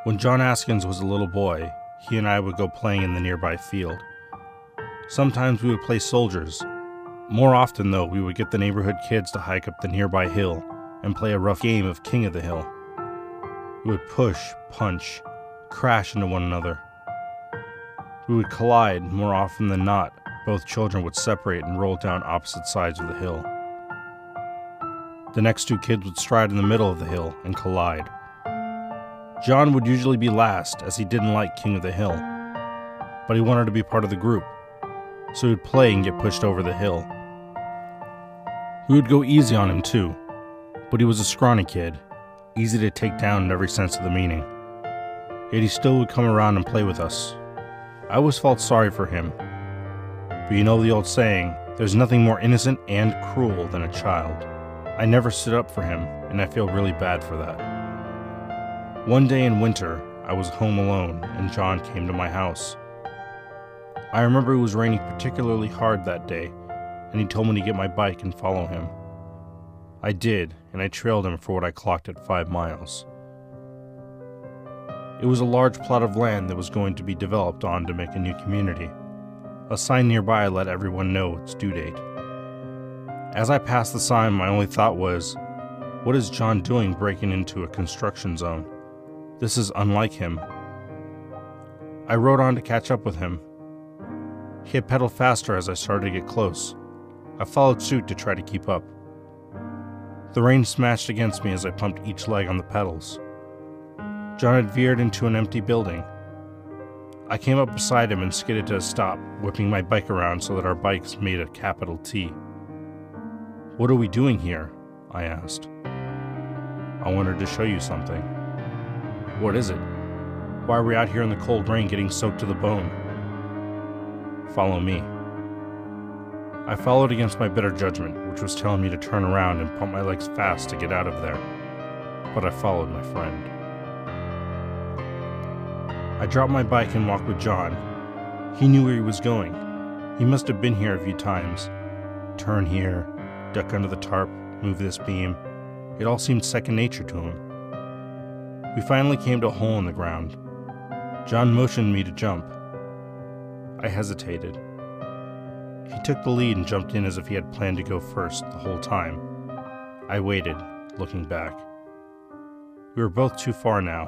When John Askins was a little boy, he and I would go playing in the nearby field. Sometimes we would play soldiers. More often, though, we would get the neighborhood kids to hike up the nearby hill and play a rough game of King of the Hill. We would push, punch, crash into one another. We would collide. More often than not, both children would separate and roll down opposite sides of the hill. The next two kids would stride in the middle of the hill and collide. John would usually be last, as he didn't like King of the Hill, but he wanted to be part of the group, so he would play and get pushed over the hill. We would go easy on him too, but he was a scrawny kid, easy to take down in every sense of the meaning. Yet he still would come around and play with us. I always felt sorry for him, but you know the old saying, there's nothing more innocent and cruel than a child. I never stood up for him, and I feel really bad for that. One day in winter, I was home alone, and John came to my house. I remember it was raining particularly hard that day, and he told me to get my bike and follow him. I did, and I trailed him for what I clocked at 5 miles. It was a large plot of land that was going to be developed on to make a new community. A sign nearby let everyone know its due date. As I passed the sign, my only thought was, what is John doing breaking into a construction zone? This is unlike him. I rode on to catch up with him. He had pedaled faster as I started to get close. I followed suit to try to keep up. The rain smashed against me as I pumped each leg on the pedals. John had veered into an empty building. I came up beside him and skidded to a stop, whipping my bike around so that our bikes made a capital T. "What are we doing here?" I asked. "I wanted to show you something." "What is it? Why are we out here in the cold rain getting soaked to the bone?" "Follow me." I followed against my better judgment, which was telling me to turn around and pump my legs fast to get out of there. But I followed my friend. I dropped my bike and walked with John. He knew where he was going. He must have been here a few times. Turn here, duck under the tarp, move this beam. It all seemed second nature to him. We finally came to a hole in the ground. John motioned me to jump. I hesitated. He took the lead and jumped in as if he had planned to go first the whole time. I waited, looking back. We were both too far now.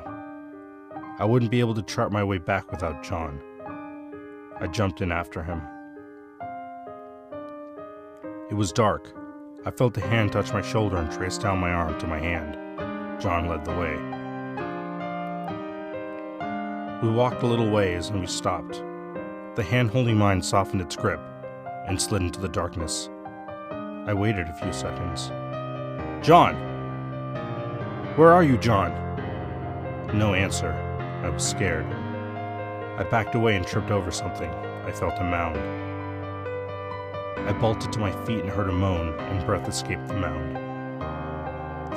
I wouldn't be able to chart my way back without John. I jumped in after him. It was dark. I felt a hand touch my shoulder and trace down my arm to my hand. John led the way. We walked a little ways and we stopped. The hand holding mine softened its grip and slid into the darkness. I waited a few seconds. "John! Where are you, John?" No answer. I was scared. I backed away and tripped over something. I felt a mound. I bolted to my feet and heard a moan, and breath escaped the mound.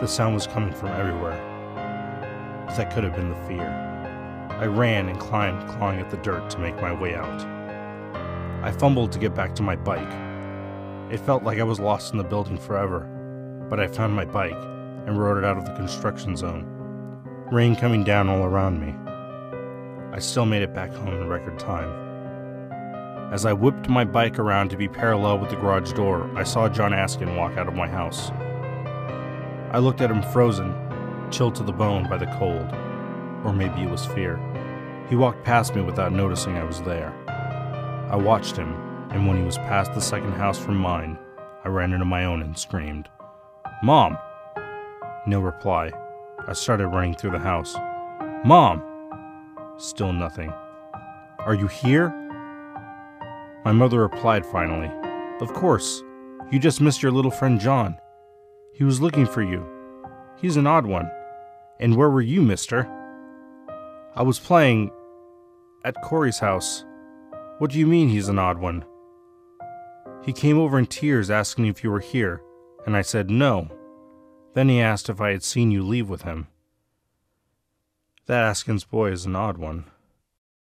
The sound was coming from everywhere, but that could have been the fear. I ran and climbed, clawing at the dirt to make my way out. I fumbled to get back to my bike. It felt like I was lost in the building forever, but I found my bike and rode it out of the construction zone. Rain coming down all around me. I still made it back home in record time. As I whipped my bike around to be parallel with the garage door, I saw John Askin walk out of my house. I looked at him frozen, chilled to the bone by the cold. Or maybe it was fear. He walked past me without noticing I was there. I watched him, and when he was past the second house from mine, I ran into my own and screamed, "Mom!" No reply. I started running through the house. "Mom!" Still nothing. "Are you here?" My mother replied finally, "Of course. You just missed your little friend John. He was looking for you. He's an odd one. And where were you, mister?" "I was playing at Corey's house." "What do you mean he's an odd one?" "He came over in tears asking if you were here, and I said no. Then he asked if I had seen you leave with him." "That Askins boy is an odd one."